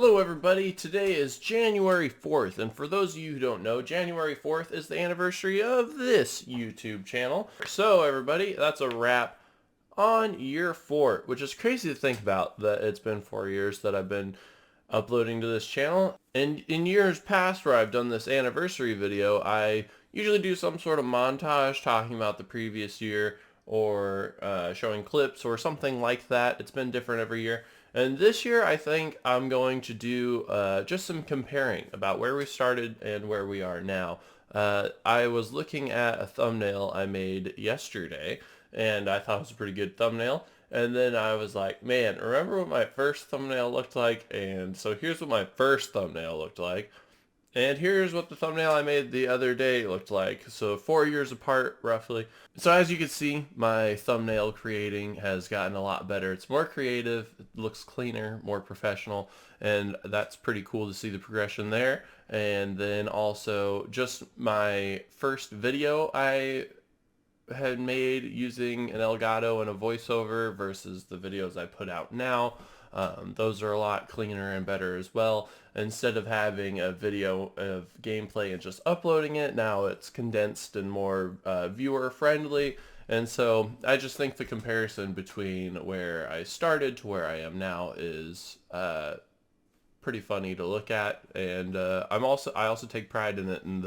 Hello everybody, today is January 4th, and for those of you who don't know, January 4th is the anniversary of this YouTube channel. So everybody, that's a wrap on year 4, which is crazy to think about that it's been 4 years that I've been uploading to this channel. And in years past where I've done this anniversary video, I usually do some sort of montage talking about the previous year or showing clips or something like that. It's been different every year. And this year I think I'm going to do just some comparing about where we started and where we are now. I was looking at a thumbnail I made yesterday and I thought it was a pretty good thumbnail. And then I was like, man, remember what my first thumbnail looked like? And so here's what my first thumbnail looked like. And here's what the thumbnail I made the other day looked like. So 4 years apart, roughly. So as you can see, my thumbnail creating has gotten a lot better. It's more creative, it looks cleaner, more professional, and that's pretty cool to see the progression there. And then also just my first video I had made using an Elgato and a voiceover versus the videos I put out now. Those are a lot cleaner and better as well. Instead of having a video of gameplay and just uploading it, now it's condensed and more viewer friendly. And so I just think the comparison between where I started to where I am now is pretty funny to look at. And I also take pride in it, in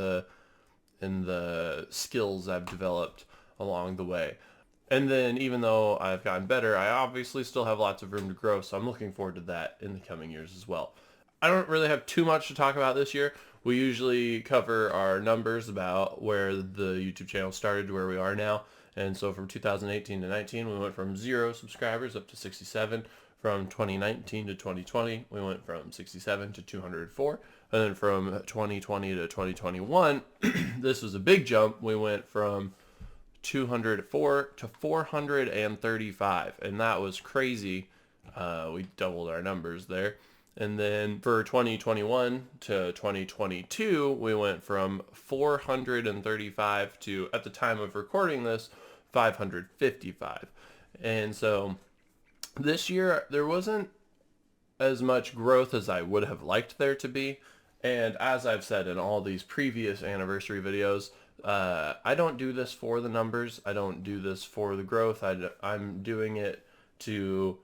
the skills I've developed along the way. And then even though I've gotten better, I obviously still have lots of room to grow, so I'm looking forward to that in the coming years as well. I don't really have too much to talk about this year. We usually cover our numbers about where the YouTube channel started to where we are now. And so from 2018 to 19, we went from 0 subscribers up to 67. From 2019 to 2020, we went from 67 to 204. And then from 2020 to 2021, this was a big jump. We went from 204 to 435, and that was crazy. We doubled our numbers there. And then for 2021 to 2022, we went from 435 to, at the time of recording this, 555. And so this year there wasn't as much growth as I would have liked there to be. And as I've said in all these previous anniversary videos, I don't do this for the numbers. I don't do this for the growth. I'm doing it to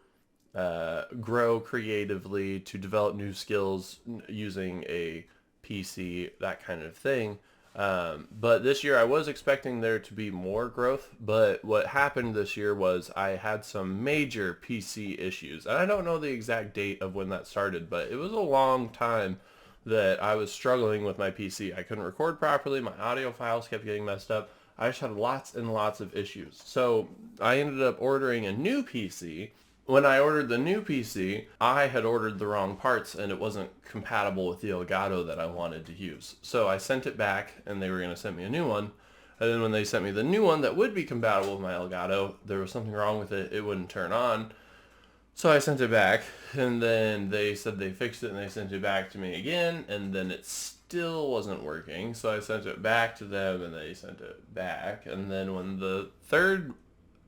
grow creatively, to develop new skills using a PC, that kind of thing. But this year I was expecting there to be more growth, but what happened this year was I had some major PC issues. And I don't know the exact date of when that started, but it was a long time that I was struggling with my PC. I couldn't record properly. My audio files kept getting messed up. I just had lots and lots of issues. So I ended up ordering a new PC. When I ordered the new PC, I had ordered the wrong parts and it wasn't compatible with the Elgato that I wanted to use. So I sent it back and they were going to send me a new one. And then when they sent me the new one that would be compatible with my Elgato, there was something wrong with it. It wouldn't turn on. So I sent it back, and then they said they fixed it, and they sent it back to me again, and then it still wasn't working. So I sent it back to them, and they sent it back. And then when the third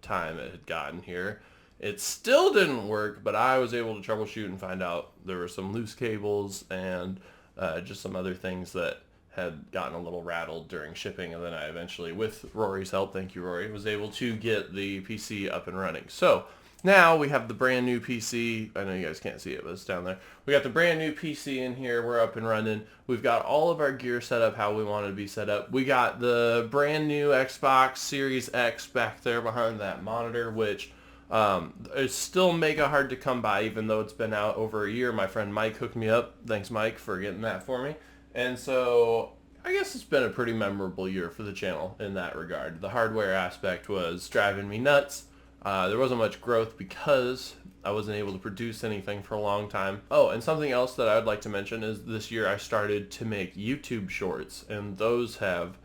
time it had gotten here, it still didn't work, but I was able to troubleshoot and find out there were some loose cables and just some other things that had gotten a little rattled during shipping. And then I eventually, with Rory's help, thank you Rory, was able to get the PC up and running. So now we have the brand new PC. I know you guys can't see it, but it's down there. We got the brand new PC in here. We're up and running. We've got all of our gear set up how we want it to be set up. We got the brand new Xbox Series X back there behind that monitor, which is still mega hard to come by, even though it's been out over a year. My friend Mike hooked me up. Thanks, Mike, for getting that for me. And so I guess it's been a pretty memorable year for the channel in that regard. The hardware aspect was driving me nuts. There wasn't much growth because I wasn't able to produce anything for a long time. Oh, and something else that I would like to mention is this year I started to make YouTube shorts, and those have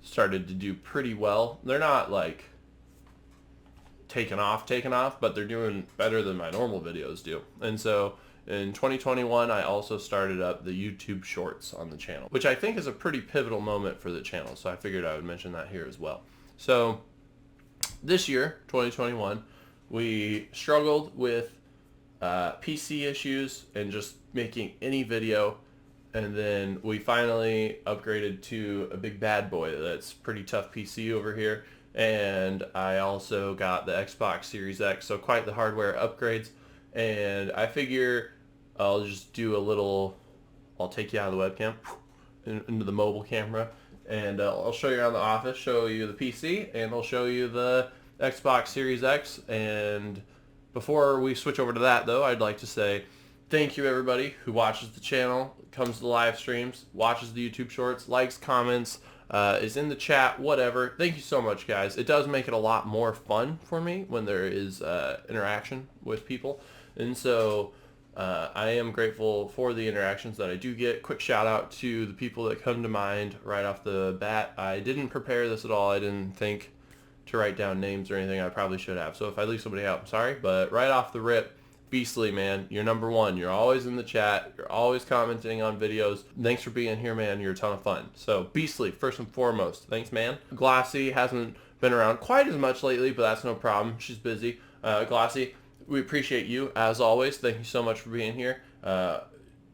started to do pretty well. They're not like taken off, but they're doing better than my normal videos do. And so in 2021, I also started up the YouTube shorts on the channel, which I think is a pretty pivotal moment for the channel. So I figured I would mention that here as well. So this year, 2021, we struggled with PC issues and just making any video. And then we finally upgraded to a big bad boy that's pretty tough PC over here. And I also got the Xbox Series X, so quite the hardware upgrades. And I figure I'll just do a little, I'll take you out of the webcam into the mobile camera, and I'll show you around the office, show you the PC, and I'll show you the Xbox Series X. And before we switch over to that though, I'd like to say thank you everybody who watches the channel, comes to the live streams, watches the YouTube shorts, likes, comments, is in the chat, whatever. Thank you so much, guys. It does make it a lot more fun for me when there is interaction with people. And so I am grateful for the interactions that I do get. Quick shout out to the people that come to mind right off the bat. I didn't prepare this at all. I didn't think to write down names or anything. I probably should have. So if I leave somebody out, I'm sorry. But right off the rip, Beastly, man, you're number one. You're always in the chat. You're always commenting on videos. Thanks for being here, man. You're a ton of fun. So Beastly, first and foremost. Thanks, man. Glossy hasn't been around quite as much lately, but that's no problem. She's busy. Glossy, we appreciate you, as always. Thank you so much for being here. The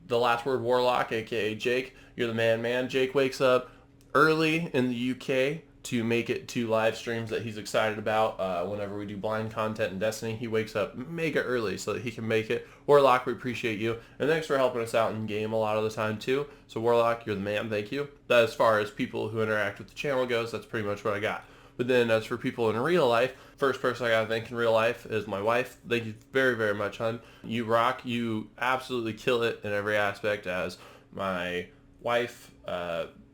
Last Word Warlock, a.k.a. Jake, you're the man. Jake wakes up early in the UK to make it to live streams that he's excited about. Whenever we do blind content in Destiny, he wakes up mega early so that he can make it. Warlock, we appreciate you. And thanks for helping us out in game a lot of the time too. So Warlock, you're the man, thank you. That, as far as people who interact with the channel goes, that's pretty much what I got. But then as for people in real life, first person I gotta thank in real life is my wife. Thank you very, very much, hon. You rock. You absolutely kill it in every aspect as my wife,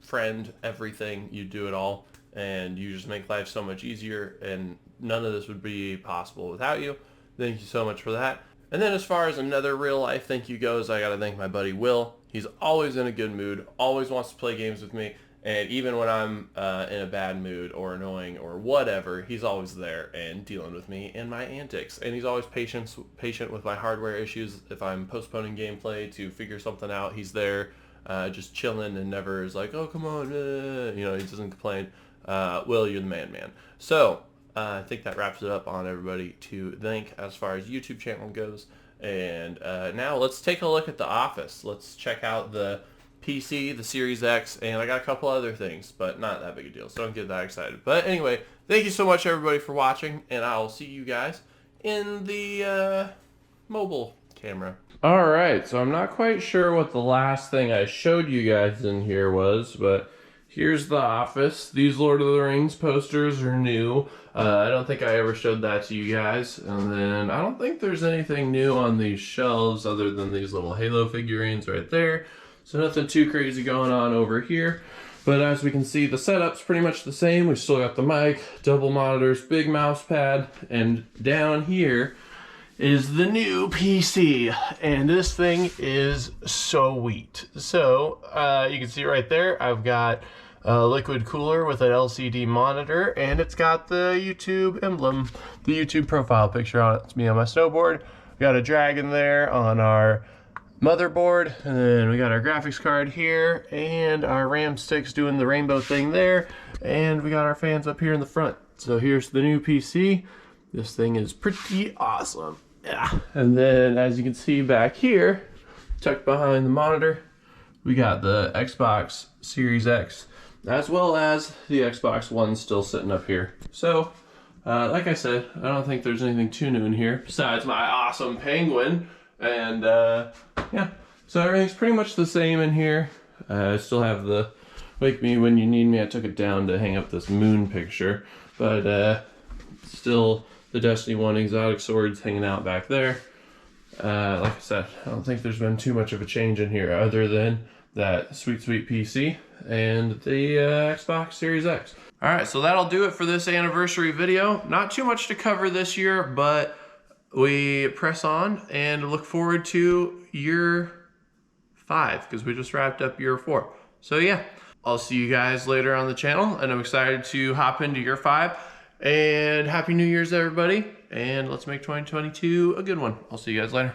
friend, everything. You do it all. And you just make life so much easier, and none of this would be possible without you. Thank you so much for that. And then as far as another real life thank you goes, I gotta thank my buddy Will. He's always in a good mood, always wants to play games with me, and even when I'm in a bad mood or annoying or whatever, he's always there and dealing with me and my antics. And he's always patient with my hardware issues. If I'm postponing gameplay to figure something out, he's there just chilling and never is like, oh, come on, you know, he doesn't complain. Will, you're the man. So I think that wraps it up on everybody to thank as far as YouTube channel goes. And now let's take a look at the office. Let's check out the PC, the Series X, and I got a couple other things, but not that big a deal, so don't get that excited. But anyway, thank you so much everybody for watching, and I'll see you guys in the mobile camera. Alright, so I'm not quite sure what the last thing I showed you guys in here was, but here's the office. These Lord of the Rings posters are new. I don't think I ever showed that to you guys. And then I don't think there's anything new on these shelves other than these little Halo figurines right there. So nothing too crazy going on over here. But as we can see, the setup's pretty much the same. We still got the mic, double monitors, big mouse pad, and down here is the new PC, and this thing is sweet. So you can see right there, I've got a liquid cooler with an LCD monitor, and it's got the YouTube emblem, the YouTube profile picture on it. It's me on my snowboard. We got a dragon there on our motherboard, and then we got our graphics card here, and our RAM sticks doing the rainbow thing there, and we got our fans up here in the front. So here's the new PC. This thing is pretty awesome. Yeah. And then as you can see back here, tucked behind the monitor, we got the Xbox Series X, as well as the Xbox One still sitting up here. So, like I said, I don't think there's anything too new in here, besides my awesome penguin. And, yeah. So everything's pretty much the same in here. I still have the Wake Me When You Need Me. I took it down to hang up this moon picture. But, still the Destiny 1 exotic swords hanging out back there. Like I said, I don't think there's been too much of a change in here other than that sweet PC and the Xbox Series X. Alright, so that'll do it for this anniversary video. Not too much to cover this year, but we press on and look forward to year 5, because we just wrapped up year 4. So yeah, I'll see you guys later on the channel, and I'm excited to hop into year 5. And Happy New Year's, everybody. And let's make 2022 a good one. I'll see you guys later.